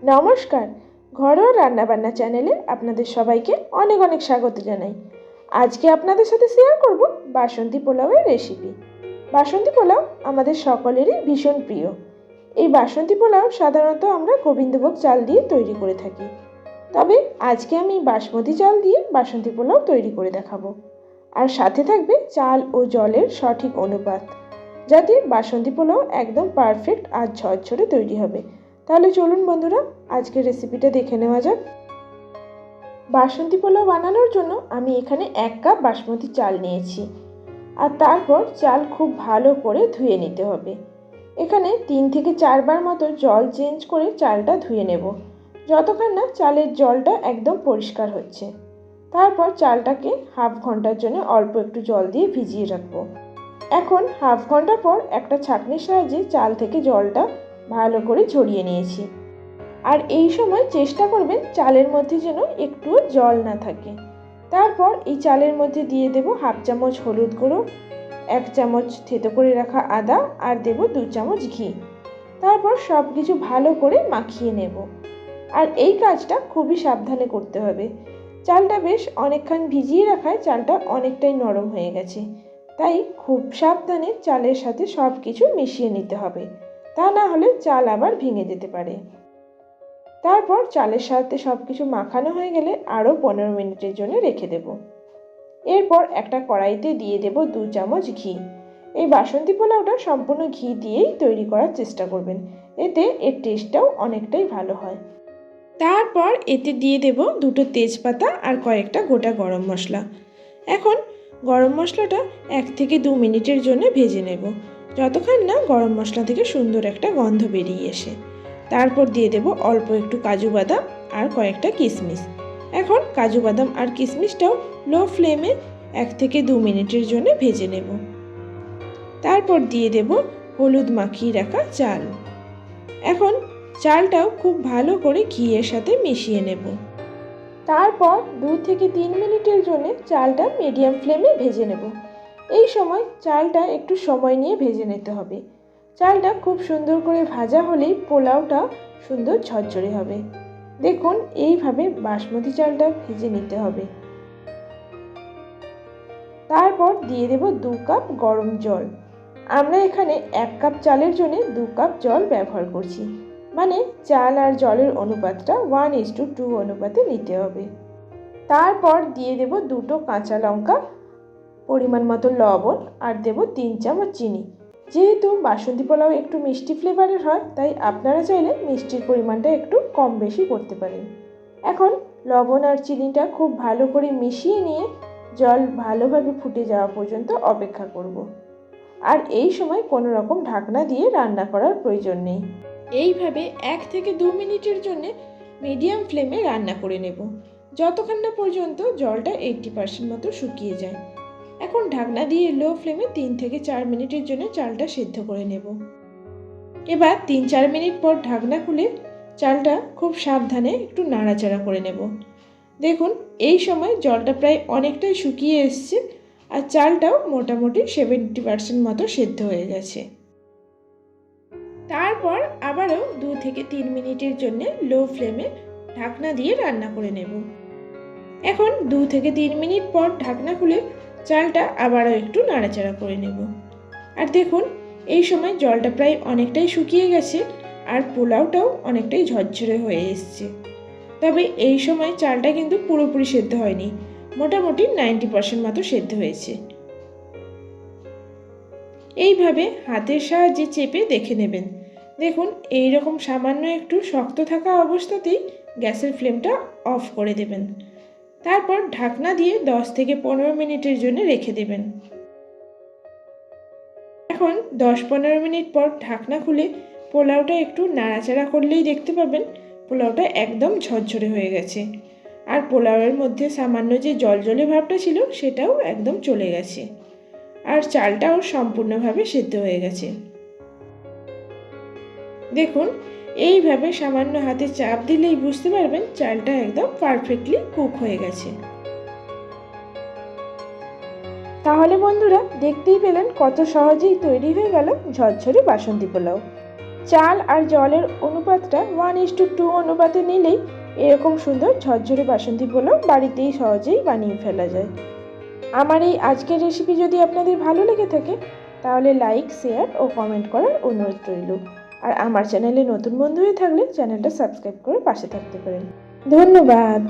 নমস্কার। ঘরোয়া রান্নাবান্না চ্যানেলে আপনাদের সবাইকে অনেক অনেক স্বাগত জানাই। আজকে আপনাদের সাথে শেয়ার করব বাসন্তী পোলাওয়ের রেসিপি। বাসন্তী পোলাও আমাদের সকলেরই ভীষণ প্রিয়। এই বাসন্তী পোলাও সাধারণত আমরা গোবিন্দভোগ চাল দিয়ে তৈরি করে থাকি, তবে আজকে আমি বাসমতি চাল দিয়ে বাসন্তী পোলাও তৈরি করে দেখাবো। আর সাথে থাকবে চাল ও জলের সঠিক অনুপাত, যাতে বাসন্তী পোলাও একদম পারফেক্ট আর ঝরঝরে তৈরি হবে। তাহলে চলুন বন্ধুরা, আজকের রেসিপিটা দেখে নেওয়া যাক। বাসন্তী পোলাও বানানোর জন্য আমি এখানে 1 কাপ বাসমতি চাল নিয়েছি, আর তারপর চাল খুব ভালো করে ধুয়ে নিতে হবে। এখানে 3 থেকে 4 বার মতো জল চেঞ্জ করে চালটা ধুয়ে নেব, যতক্ষণ না চালের জলটা একদম পরিষ্কার হচ্ছে। তারপর চালটাকে হাফ ঘন্টার জন্য অল্প একটু জল দিয়ে ভিজিয়ে রাখবো। এখন হাফ ঘন্টা পর একটা ছাঁকনির সাহায্যে চাল থেকে জলটা ভালো করে ঝরিয়ে নিয়েছি। আর এই সময় চেষ্টা করবেন চালের মধ্যে যেন একটুও জল না থাকে। তারপর এই চালের মধ্যে দিয়ে দেব হাফ চামচ হলুদ গুঁড়ো, 1 চামচ থেতো করে রাখা আদা, আর দেব 2 চামচ ঘি। তারপর সব কিছু ভালো করে মাখিয়ে নেব। আর এই কাজটা খুবই সাবধানে করতে হবে। চালটা বেশ অনেকক্ষণ ভিজিয়ে রাখায় চালটা অনেকটাই নরম হয়ে গেছে, তাই খুব সাবধানে চালের সাথে সব কিছু মিশিয়ে নিতে হবে, তা না হলে চাল আবার ভেঙে যেতে পারে। তারপর চালের সাথে সব কিছু মাখানো হয়ে গেলে আরও 15 মিনিটের জন্য রেখে দেব। এরপর একটা কড়াইতে দিয়ে দেব 2 চামচ ঘি। এই বাসন্তী পোলাওটা সম্পূর্ণ ঘি দিয়েই তৈরি করার চেষ্টা করবেন, এতে এর টেস্টটাও অনেকটাই ভালো হয়। তারপর এতে দিয়ে দেব 2টো তেজপাতা আর কয়েকটা গোটা গরম মশলা। এখন গরম মশলাটা 1 থেকে 2 মিনিটের জন্য ভেজে নেব, যতক্ষণ না গরম মশলা থেকে সুন্দর একটা গন্ধ বেরিয়ে আসে। তারপর দিয়ে দেব অল্প একটু কাজু বাদাম আর কয়েকটা কিশমিশ। এখন কাজু বাদাম আর কিশমিশটাও লো ফ্লেমে 1 থেকে 2 মিনিটের জন্য ভেজে নেব। তারপর দিয়ে দেব হলুদ মাখিয়ে রাখা চাল। এখন চালটাও খুব ভালো করে ঘিয়ের সাথে মিশিয়ে নেব। তারপর 2 থেকে 3 মিনিটের জন্য চালটা মিডিয়াম ফ্লেমে ভেজে নেব। এই সময় চালটা একটু সময় নিয়ে ভেজে নিতে হবে। চালটা খুব সুন্দর করে ভাজা হলেই পোলাওটা সুন্দর ঝরঝরে হবে। দেখুন, এইভাবে বাসমতি চালটা ভেজে নিতে হবে। তারপর দিয়ে দেব 2 কাপ গরম জল। আমরা এখানে 1 কাপ চালের জন্য 2 কাপ জল ব্যবহার করছি, মানে চাল আর জলের অনুপাতটা 1:2 অনুপাতে নিতে হবে। তারপর দিয়ে দেব 2টো কাঁচা লঙ্কা, পরিমাণ মতো লবণ, আর দেব 3 চামচ চিনি। যেহেতু বাসন্তী পোলাও একটু মিষ্টি ফ্লেভারের হয়, তাই আপনারা চাইলে মিষ্টির পরিমাণটা একটু কম বেশি করতে পারেন। এখন লবণ আর চিনিটা খুব ভালো করে মিশিয়ে নিয়ে জল ভালোভাবে ফুটে যাওয়া পর্যন্ত অপেক্ষা করব। আর এই সময় কোনো রকম ঢাকনা দিয়ে রান্না করার প্রয়োজন নেই। এইভাবে 1 থেকে 2 মিনিটের জন্য মিডিয়াম ফ্লেমে রান্না করে নেব, যতক্ষণ না পর্যন্ত জলটা 80% মতো শুকিয়ে যায়। এখন ঢাকনা দিয়ে লো ফ্লেমে 3 থেকে 4 মিনিটের জন্য চালটা সেদ্ধ করে নেব। এবার 3-4 মিনিট পর ঢাকনা খুলে চালটা খুব সাবধানে একটু নাড়াচাড়া করে নেব। দেখুন, এই সময় জলটা প্রায় অনেকটাই শুকিয়ে এসছে, আর চালটাও মোটামুটি 70% মতো সেদ্ধ হয়ে গেছে। তারপর আবারও 2 থেকে 3 মিনিটের জন্য লো ফ্লেমে ঢাকনা দিয়ে রান্না করে নেব। এখন 2 থেকে 3 মিনিট পর ঢাকনা খুলে চালটা আবারও একটু নাড়াচাড়া করে নেব। আর দেখুন, এই সময় জলটা প্রায় অনেকটাই শুকিয়ে গেছে, আর পোলাওটাও অনেকটাই ঝরঝরে হয়ে এসছে। তবে এই সময় চালটা কিন্তু পুরোপুরি সেদ্ধ হয়নি, মোটামুটি 90% মতো সেদ্ধ হয়েছে। এইভাবে হাতের সাহায্যে চেপে দেখে নেবেন। দেখুন, এই রকম সামান্য একটু শক্ত থাকা অবস্থাতেই গ্যাসের ফ্লেমটা অফ করে দেবেন। তারপর ঢাকনা দিয়ে 10 থেকে 15 মিনিটের জন্য রেখে দেবেন। এখন 10-15 মিনিট পর ঢাকনা খুলে পোলাওটা একটু নাড়াচাড়া করলেই দেখতে পাবেন পোলাওটা একদম ঝরঝরে হয়ে গেছে, আর পোলাওয়ের মধ্যে সামান্য যে জলজলে ভাবটা ছিল সেটাও একদম চলে গেছে, আর চালটাও সম্পূর্ণভাবে সেদ্ধ হয়ে গেছে। দেখুন, এইভাবে সামান্য হাতে চাপ দিলেই বুঝতে পারবেন চালটা একদম পারফেক্টলি কুক হয়ে গেছে। তাহলে বন্ধুরা, দেখতেই পেলেন কত সহজেই তৈরি হয়ে গেল ঝরঝরে বাসন্তী পোলাও। চাল আর জলের অনুপাতটা 1:2 অনুপাতে নিলেই এরকম সুন্দর ঝরঝরে বাসন্তী পোলাও বাড়িতেই সহজেই বানিয়ে ফেলা যায়। আমার এই আজকের রেসিপি যদি আপনাদের ভালো লেগে থাকে তাহলে লাইক, শেয়ার ও কমেন্ট করার অনুরোধ রইল। আর আমার চ্যানেলে নতুন বন্ধু হয়ে থাকলে চ্যানেলটা সাবস্ক্রাইব করে পাশে থাকতে পারেন। ধন্যবাদ।